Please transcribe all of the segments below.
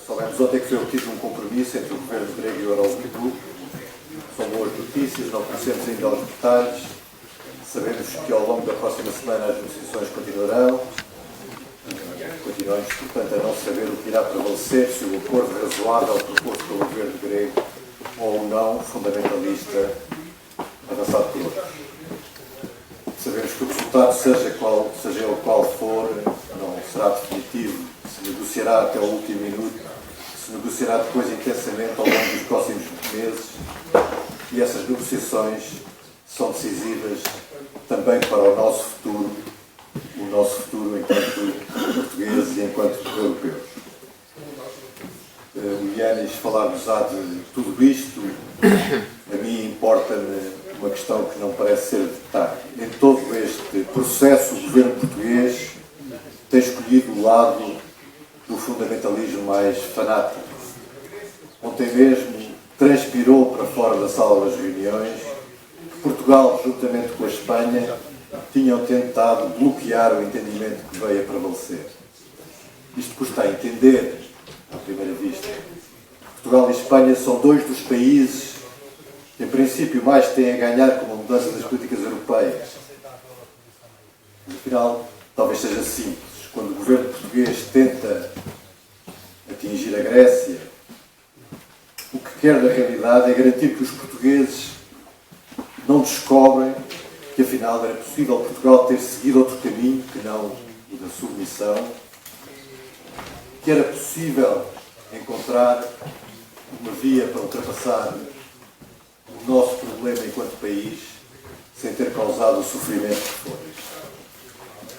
Soubemos ontem que foi obtido um compromisso entre o governo grego e o Eurogrupo. São boas notícias, não conhecemos ainda os detalhes. Sabemos que ao longo da próxima semana as negociações continuarão. Continuamos, portanto, a não saber o que irá prevalecer, se o acordo razoável proposto pelo governo grego ou não fundamentalista avançado por outros. Sabemos que o resultado, seja ele qual for, não será definitivo, se negociará até o último minuto, se negociará depois intensamente ao longo dos próximos meses, e essas negociações são decisivas também para o nosso futuro enquanto portugueses e enquanto europeus. O Yanis falar-nos-á de tudo isto. A mim importa-me uma questão que não parece ser de detalhe. Em todo este processo, o governo português tem escolhido o lado do fundamentalismo mais fanático. Ontem mesmo transpirou para fora da sala das reuniões que Portugal, juntamente com a Espanha, tinham tentado bloquear o entendimento que veio a prevalecer. Isto custa a entender, à primeira vista. Portugal e Espanha são dois dos países que, em princípio, mais têm a ganhar com a mudança das políticas europeias. Mas, afinal, talvez seja simples. Quando o governo português tenta atingir a Grécia, o que quer na realidade é garantir que os portugueses não descobrem que afinal era possível Portugal ter seguido outro caminho que não o da submissão, que era possível encontrar uma via para ultrapassar o nosso problema enquanto país sem ter causado o sofrimento que foi.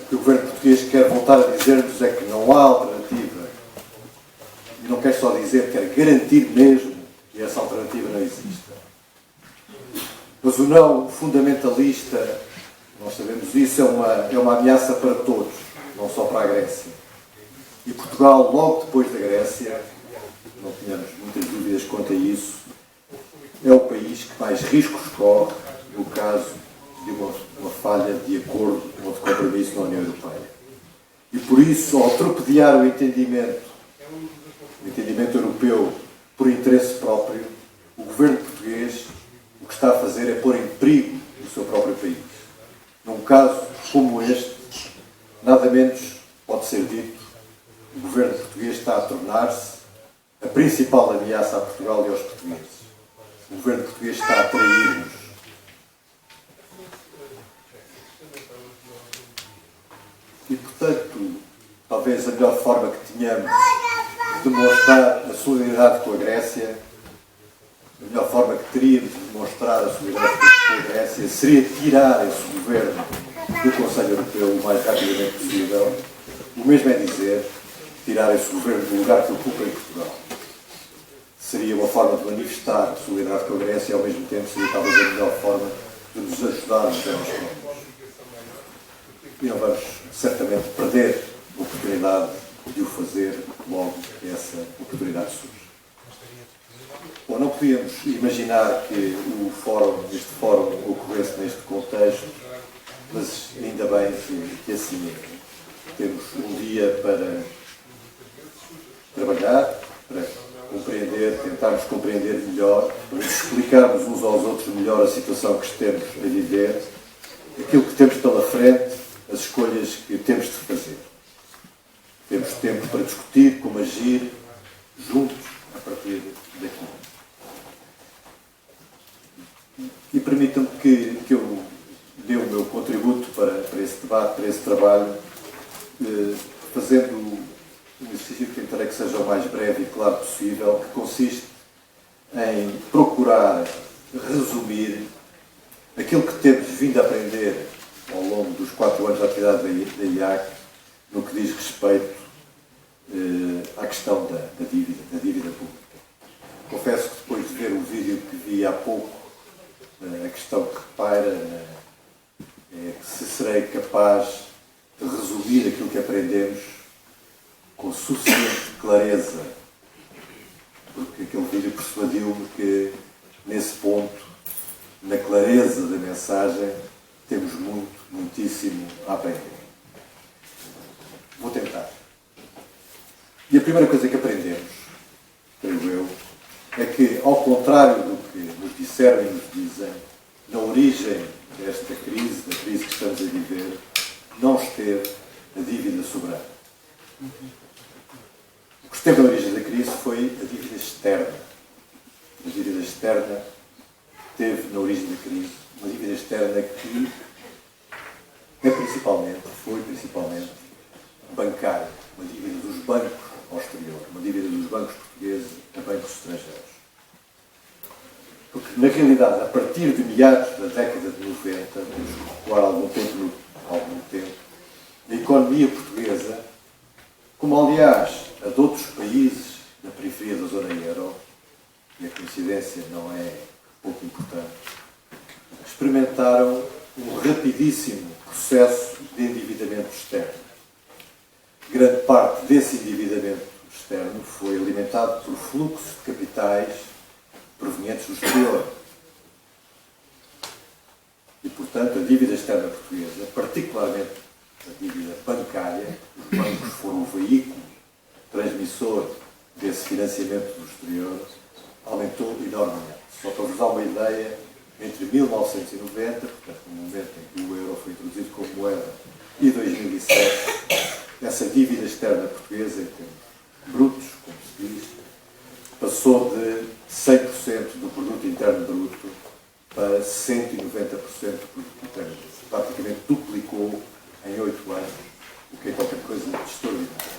O que o governo português quer voltar a dizer-nos é que não há alternativa, e não quer só dizer, quer garantir mesmo que essa alternativa não existe. Mas o não fundamentalista, nós sabemos isso, é uma ameaça para todos, não só para a Grécia. E Portugal, logo depois da Grécia, não tínhamos muitas dúvidas quanto a isso, é o país que mais riscos corre no caso de uma falha de acordo ou de compromisso na União Europeia. E por isso, ao torpedear o entendimento europeu por interesse próprio, o governo português o que está a fazer é pôr em perigo o seu próprio país. Num caso como este, nada menos pode ser dito, o governo português está a tornar-se a principal ameaça a Portugal e aos portugueses. O governo português está a trair-nos. E, portanto, talvez a melhor forma que tenhamos de demonstrar a solidariedade com a Grécia, a melhor forma que teríamos de demonstrar a solidariedade com a Grécia seria tirar esse governo do Conselho Europeu o mais rapidamente possível. O mesmo é dizer, tirar esse governo do lugar que ocupa em Portugal. Seria uma forma de manifestar a solidariedade com a Grécia e, ao mesmo tempo, seria talvez a melhor forma de nos ajudarmos a nós próprios. E não vamos, certamente, perder a oportunidade de o fazer logo que essa oportunidade surge. Bom, não podíamos imaginar que este fórum ocorresse neste contexto, mas ainda bem que assim é. Temos um dia para trabalhar, para compreender, tentarmos compreender melhor, para explicarmos uns aos outros melhor a situação que estamos a viver, aquilo que temos pela frente, as escolhas que temos de fazer. Temos tempo para discutir como agir juntos a partir daqui. E permitam-me que eu dê o meu contributo para esse debate, para esse trabalho, fazendo um exercício que tentarei que seja o mais breve e claro possível, que consiste em procurar resumir aquilo que temos vindo a aprender ao longo dos 4 anos de atividade da IAC no que diz respeito à questão da dívida pública. Confesso que depois de ver o vídeo que vi há pouco, a questão que repaira é que se serei capaz de resumir aquilo que aprendemos com suficiente clareza, porque aquele vídeo persuadiu-me que, nesse ponto, na clareza da mensagem, temos muitíssimo a aprender. Vou tentar. E a primeira coisa que aprendemos eu, é que, ao contrário do que nos disseram e nos dizem, na origem desta crise, da crise que estamos a viver, não esteve a dívida soberana. O que esteve na origem da crise foi a dívida externa. A dívida externa teve na origem da crise uma dívida externa que foi principalmente bancária, uma dívida dos bancos ao exterior, uma dívida dos bancos portugueses a bancos estrangeiros. Porque, na realidade, a partir de meados da década de 90, temos que recuar algum tempo, a economia portuguesa, como aliás a de outros países da periferia da zona euro, e a coincidência não é pouco importante, experimentaram um rapidíssimo processo de endividamento externo. Grande parte desse endividamento externo foi alimentado por fluxos de capitais provenientes do exterior. E, portanto, a dívida externa portuguesa, particularmente a dívida bancária, os bancos foram o veículo transmissor desse financiamento do exterior, aumentou enormemente. Só para vos dar uma ideia, entre 1990, portanto, no momento em que o euro foi introduzido como moeda, e 2007, essa dívida externa portuguesa, em termos brutos, como se diz, passou de 100% do produto interno bruto para 190% do produto interno bruto. Praticamente duplicou em 8 anos, o que é qualquer coisa de extraordinário.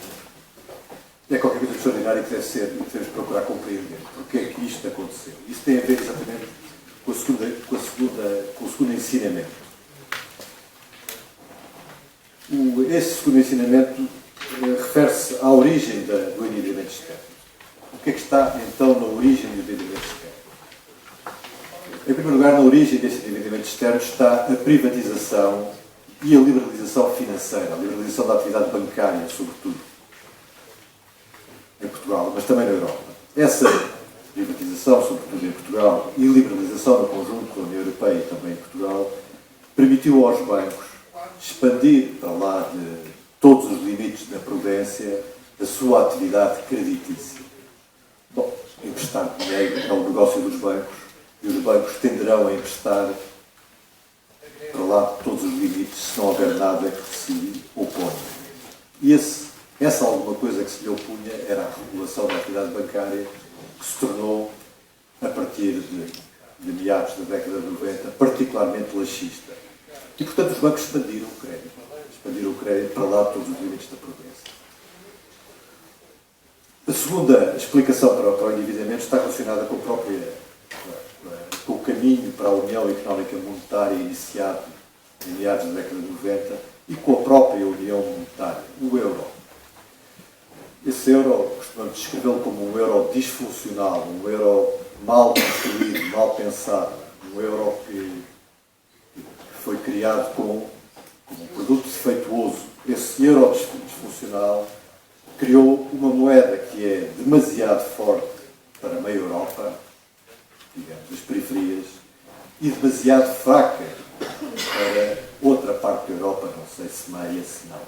E é qualquer coisa de extraordinário que deve ser, e devemos procurar compreender porque é que isto aconteceu. Isso tem a ver exatamente com o segundo ensinamento. Esse segundo ensinamento refere-se à origem do endividamento externo. O que é que está, então, na origem do endividamento externo? Em primeiro lugar, na origem desse endividamento externo está a privatização e a liberalização financeira, a liberalização da atividade bancária, sobretudo, em Portugal, mas também na Europa. Essa privatização, sobretudo em Portugal, e liberalização no conjunto da União Europeia e também em Portugal, permitiu aos bancos expandir para lá de todos os limites da prudência a sua atividade creditícia. Bom, emprestar dinheiro é o negócio dos bancos e os bancos tenderão a emprestar para lá de todos os limites se não houver nada que se oponha. E essa alguma coisa que se lhe opunha era a regulação da atividade bancária, que se tornou, a partir de meados da década de 90, particularmente laxista. E, portanto, os bancos expandiram o crédito para lá de todos os limites da prudência. A segunda explicação para o endividamento está relacionada com o caminho para a União Económica Monetária iniciado em meados da década de 90 e com a própria União Monetária, o euro. Esse euro, costumamos descrevê-lo como um euro disfuncional, um euro mal construído, mal pensado, um euro que foi criado como um produto defeituoso. Esse euro disfuncional criou uma moeda que é demasiado forte para a meia Europa, digamos, as periferias, e demasiado fraca para outra parte da Europa, não sei se meia, se não.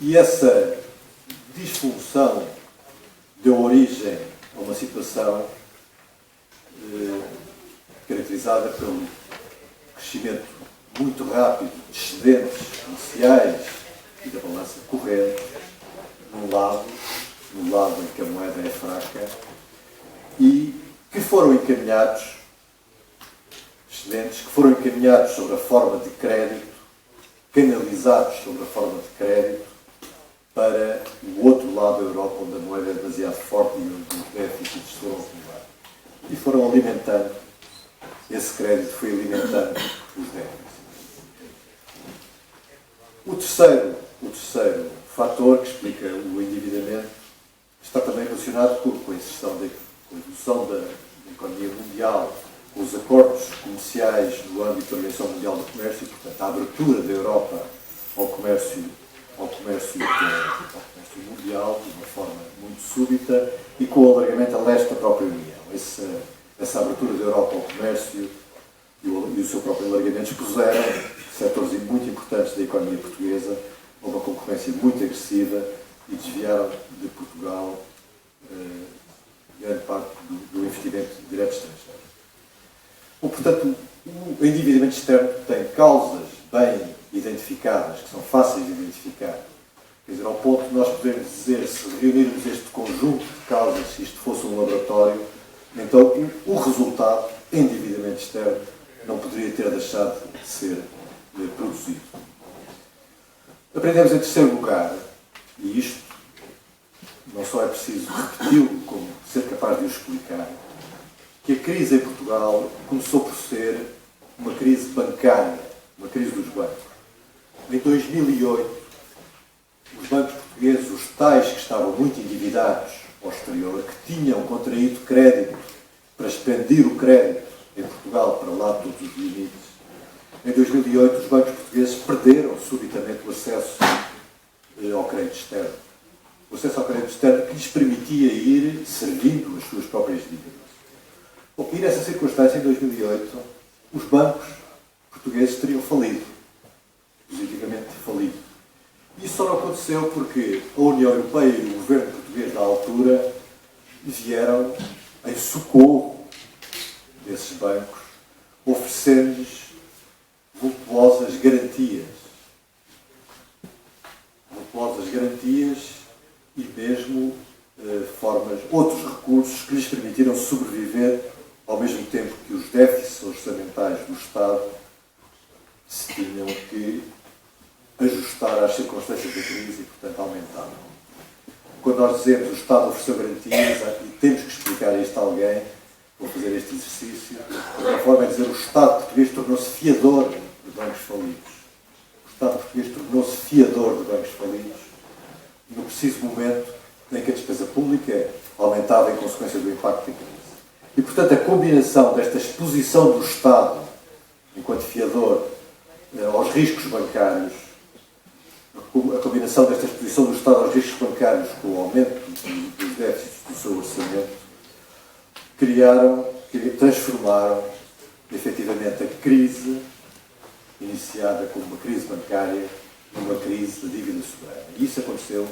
E essa disfunção deu origem a uma situação caracterizada pelo crescimento muito rápido de excedentes iniciais e da balança corrente, no lado em que a moeda é fraca, e que foram encaminhados, excedentes, que foram encaminhados sobre a forma de crédito, canalizados sobre a forma de crédito, para o outro lado da Europa, onde a moeda é demasiado forte e onde os déficits foram acumulados. E foram alimentando, esse crédito foi alimentando os déficits. O terceiro fator que explica o endividamento está também relacionado com a evolução da economia mundial, com os acordos comerciais no âmbito da Organização Mundial do Comércio, e, portanto, a abertura da Europa ao comércio mundial, de uma forma muito súbita, e com o alargamento a leste da própria União. Essa abertura da Europa ao comércio e o seu próprio alargamento expuseram setores muito importantes da economia portuguesa a uma concorrência muito agressiva e desviaram de Portugal externo tem causas bem identificadas, que são fáceis de identificar. Quer dizer, ao ponto de nós podermos dizer, se reunirmos este conjunto de causas, se isto fosse um laboratório, então o resultado, endividamento externo, não poderia ter deixado de ser produzido. Aprendemos em terceiro lugar, e isto não só é preciso repeti-lo, como ser capaz de o explicar, que a crise em Portugal começou por ser uma crise bancária, uma crise dos bancos. Em 2008, os bancos portugueses, os tais que estavam muito endividados ao exterior, que tinham contraído crédito para expandir o crédito em Portugal para lá de todos os limites, em 2008 os bancos portugueses perderam subitamente o acesso ao crédito externo. O acesso ao crédito externo que lhes permitia ir servindo as suas próprias dívidas. Bom, e nessa circunstância, em 2008, os bancos portugueses teriam falido. Positivamente falido. Isso só não aconteceu porque a União Europeia e o governo português da altura vieram em socorro desses bancos, oferecendo-lhes vultuosas garantias. Vultuosas garantias e mesmo outros recursos que lhes permitiram sobreviver ao mesmo tempo que os déficits orçamentais do Estado se tinham que ajustar às circunstâncias da crise e, portanto, aumentaram. Quando nós dizemos o Estado ofereceu garantias, e temos que explicar isto a alguém, vou fazer este exercício, de uma forma é dizer o Estado português tornou-se fiador de bancos falidos. O Estado português tornou-se fiador de bancos falidos no preciso momento em que a despesa pública aumentava em consequência do impacto da crise. E, portanto, a combinação desta exposição do Estado, enquanto fiador, aos riscos bancários, a combinação desta exposição do Estado aos riscos bancários com o aumento dos déficits do seu orçamento, transformaram, efetivamente, a crise, iniciada como uma crise bancária, numa crise de dívida soberana. E isso aconteceu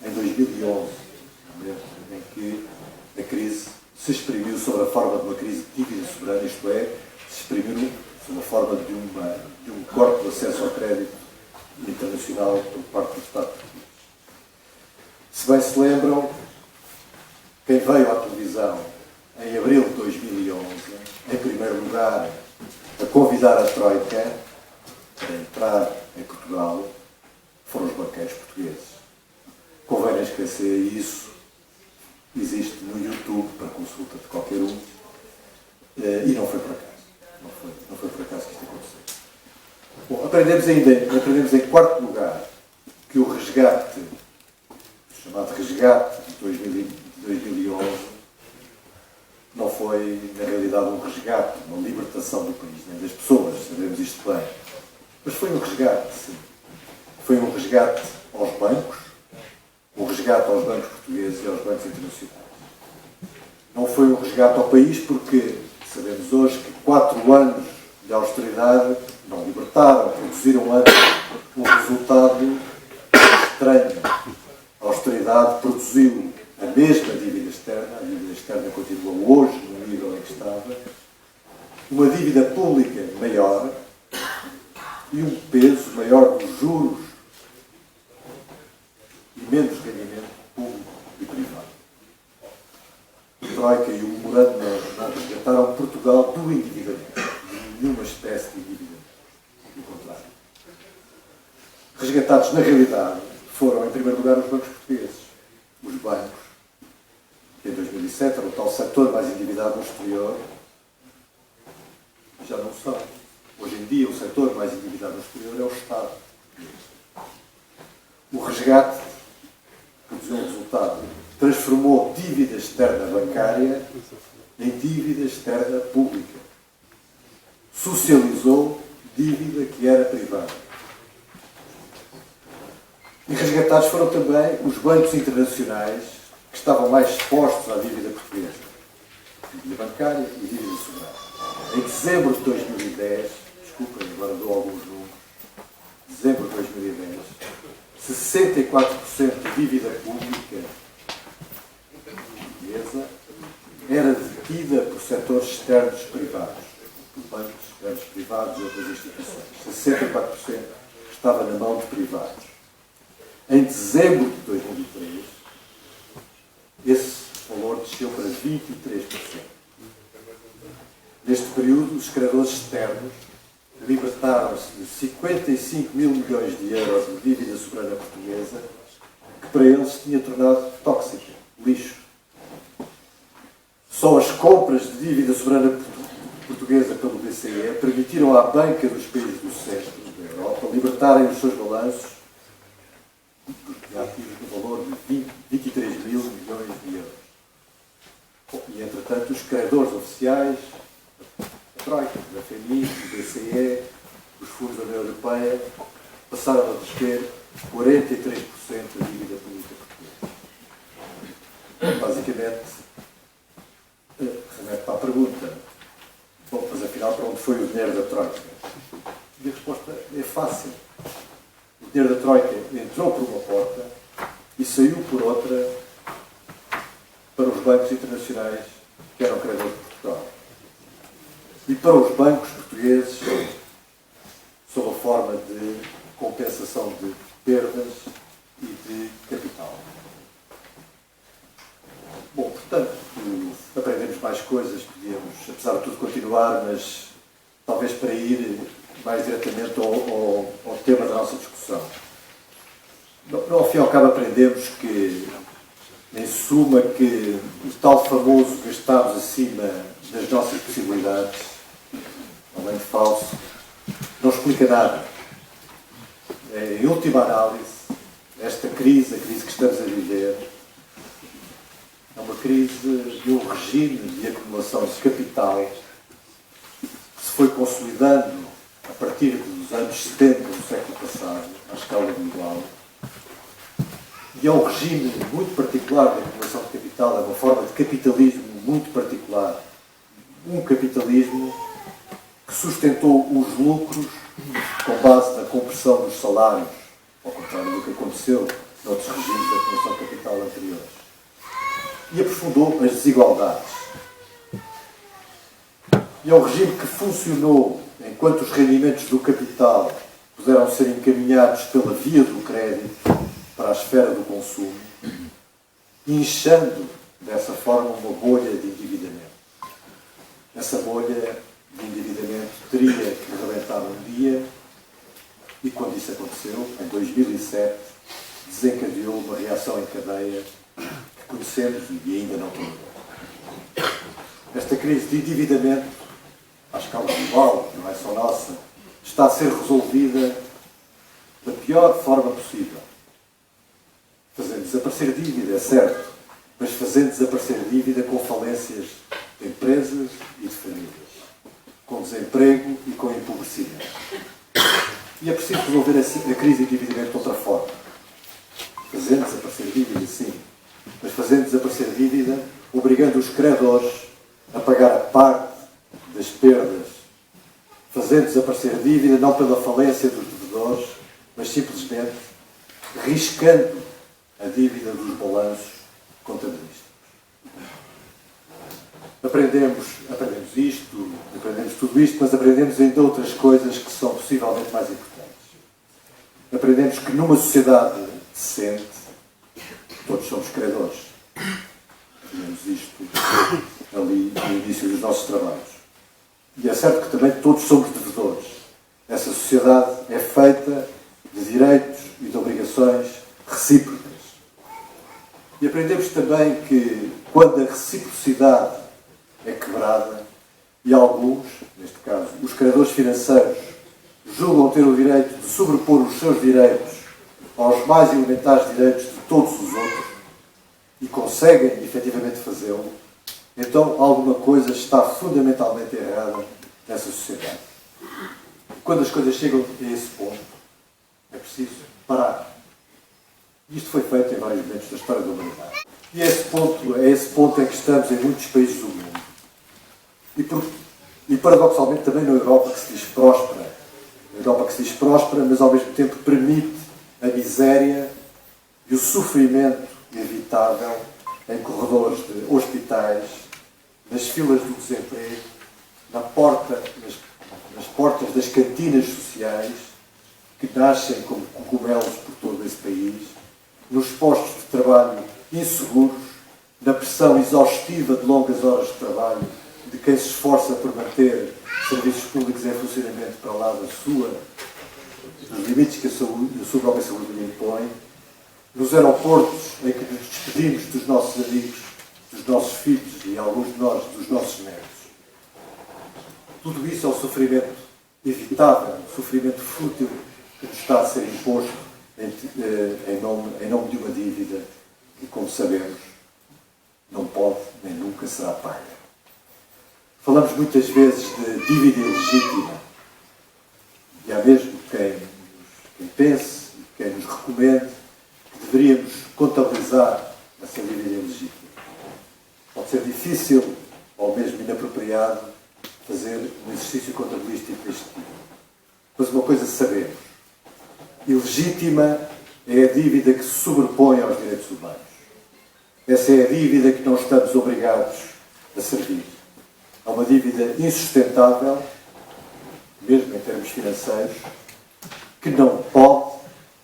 em 2011, em que a crise se exprimiu sob a forma de uma crise de dívida soberana, isto é, se exprimiu sob a forma de um corte do acesso ao crédito internacional por parte do Estado português. Se bem se lembram, quem veio à televisão em abril de 2011, em primeiro lugar, a convidar a Troika para entrar em Portugal, foram os banqueiros portugueses. Convém esquecer isso, existe no YouTube para consulta de qualquer um, e não foi por acaso. Não foi por acaso que isto aconteceu. Bom, aprendemos em quarto lugar que o resgate, chamado resgate de 2011, não foi, na realidade, um resgate, uma libertação do país, nem das pessoas, sabemos isto bem. Mas foi um resgate, sim. Foi um resgate aos bancos, um resgate aos bancos portugueses e aos bancos internacionais. Não foi um resgate ao país porque sabemos hoje que 4 anos de austeridade não libertaram, produziram antes um resultado estranho. A austeridade produziu a mesma dívida externa, a dívida externa continua hoje no nível em que estava, uma dívida pública maior e um peso maior dos juros e menos rendimento público e privado. A Troika e o memorando não resgataram Portugal do endividamento, de nenhuma espécie de endividamento. Pelo contrário. Resgatados, na realidade, foram, em primeiro lugar, os bancos portugueses. Os bancos, que em 2007 era o tal setor mais endividado no exterior, já não são. Hoje em dia, o setor mais endividado no exterior é o Estado. O resgate produziu um resultado. Transformou dívida externa bancária em dívida externa pública. Socializou dívida que era privada. E resgatados foram também os bancos internacionais que estavam mais expostos à dívida portuguesa. Dívida bancária e dívida soberana. Em dezembro de 2010, desculpem, agora dou alguns números, dezembro de 2010, 64% de dívida pública portuguesa era detida por setores externos privados, por bancos externos financeiros privados e outras instituições. 64% estava na mão de privados. Em dezembro de 2003, esse valor desceu para 23%. Neste período, os credores externos libertaram-se de 55 mil milhões de euros de dívida soberana portuguesa, que para eles se tinha tornado tóxica, lixo. Só as compras de dívida soberana portuguesa pelo BCE permitiram à banca dos países do centro da Europa libertarem os seus balanços de ativos no valor de 23 mil milhões de euros. E, entretanto, os credores oficiais, a Troika, da FMI, do BCE, os fundos da União Europeia, passaram a ter 43% da dívida pública portuguesa. Basicamente, remete para a pergunta: bom, mas afinal, para onde foi o dinheiro da Troika? E a resposta é fácil. O dinheiro da Troika entrou por uma porta e saiu por outra para os bancos internacionais que eram credores de Portugal. E para os bancos portugueses, sob a forma de compensação de perdas e de capital. Bom, portanto, aprendemos mais coisas, podíamos, apesar de tudo, continuar, mas talvez para ir mais diretamente ao tema da nossa discussão. Ao fim e ao cabo aprendemos que, em suma, que o tal famoso gastarmos acima das nossas possibilidades, além de falso, não explica nada. Em última análise, esta crise, a crise que estamos a viver, é uma crise de um regime de acumulação de capital que se foi consolidando a partir dos anos 70 do século passado, à escala global. E é um regime muito particular de acumulação de capital, é uma forma de capitalismo muito particular. Um capitalismo que sustentou os lucros com base na compressão dos salários, ao contrário do que aconteceu noutros regimes de acumulação de capital anteriores. E aprofundou as desigualdades. E é um regime que funcionou enquanto os rendimentos do capital puderam ser encaminhados pela via do crédito para a esfera do consumo, inchando dessa forma uma bolha de endividamento. Essa bolha de endividamento teria que rebentar um dia e, quando isso aconteceu, em 2007, desencadeou uma reação em cadeia que conhecemos e ainda não terminou. Esta crise de endividamento, à escala global, não é só nossa, está a ser resolvida da pior forma possível. Fazendo desaparecer dívida, é certo, mas fazendo desaparecer dívida com falências de empresas e de famílias, com desemprego e com empobrecimento. E é preciso resolver a crise de endividamento de outra forma. Fazendo desaparecer dívida, sim, mas fazendo desaparecer dívida, obrigando os credores a pagar a parte das perdas, fazendo desaparecer dívida não pela falência dos devedores, mas simplesmente riscando a dívida dos balanços contabilísticos. Aprendemos isto, aprendemos tudo isto, mas aprendemos ainda outras coisas que são possivelmente mais importantes. Aprendemos que numa sociedade decente, todos somos credores. Aprendemos isto ali no início dos nossos trabalhos. E é certo que também todos somos devedores. Essa sociedade é feita de direitos e de obrigações recíprocas. E aprendemos também que, quando a reciprocidade é quebrada, e alguns, neste caso, os credores financeiros, julgam ter o direito de sobrepor os seus direitos aos mais elementares direitos de todos os outros, e conseguem efetivamente fazê-lo, então alguma coisa está fundamentalmente errada nessa sociedade. Quando as coisas chegam a esse ponto, é preciso parar. Isto foi feito em vários momentos da história da humanidade. E é esse ponto em que estamos em muitos países do mundo. E paradoxalmente também na Europa, que se diz próspera. A Europa que se diz próspera, mas ao mesmo tempo permite a miséria e o sofrimento inevitável em corredores de hospitais, nas filas do desemprego, na porta, nas nas portas das cantinas sociais, que nascem como cogumelos por todo esse país, nos postos de trabalho inseguros, na pressão exaustiva de longas horas de trabalho de quem se esforça por manter serviços públicos em funcionamento para lá dos limites que a sua própria saúde lhe impõe, nos aeroportos em que nos despedimos dos nossos amigos, dos nossos filhos e alguns de nós dos nossos netos. Tudo isso é um sofrimento evitável, um sofrimento fútil que nos está a ser imposto em nome de uma dívida que, como sabemos, não pode nem nunca será paga. Falamos muitas vezes de dívida ilegítima e há mesmo quem pense e quem nos recomende que deveríamos contabilizar essa dívida ilegítima. Pode ser difícil ou mesmo inapropriado fazer um exercício contabilístico deste tipo. Mas uma coisa sabemos: ilegítima é a dívida que se sobrepõe aos direitos humanos. Essa é a dívida que não estamos obrigados a servir. É uma dívida insustentável, mesmo em termos financeiros, que não pode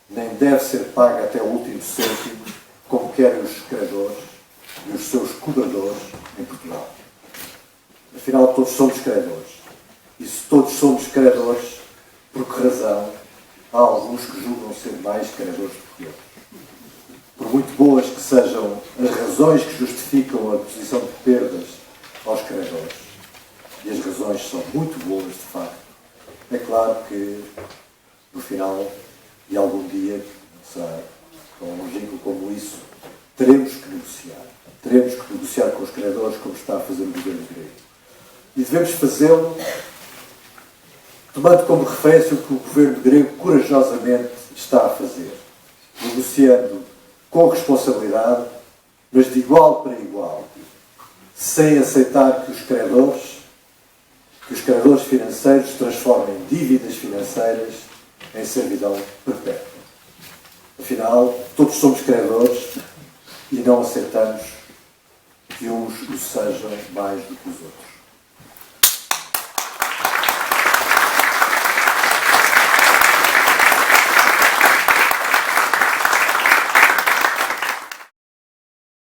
nem deve ser paga até o último cêntimo, como querem os credores e os seus cobradores em Portugal. Afinal, todos somos credores. E se todos somos credores, por que razão há alguns que julgam ser mais credores do que outros? Por muito boas que sejam as razões que justificam a posição de perdas aos credores, e as razões são muito boas, de facto, é claro que, no final de algum dia, não será tão longínquo como isso, teremos que negociar. Teremos que negociar com os credores, como está a fazer o governo grego. E devemos fazê-lo tomando como referência o que o governo grego corajosamente está a fazer, negociando com responsabilidade, mas de igual para igual, sem aceitar que os credores financeiros transformem dívidas financeiras em servidão perpétua. Afinal, todos somos credores e não aceitamos que uns o sejam mais do que os outros.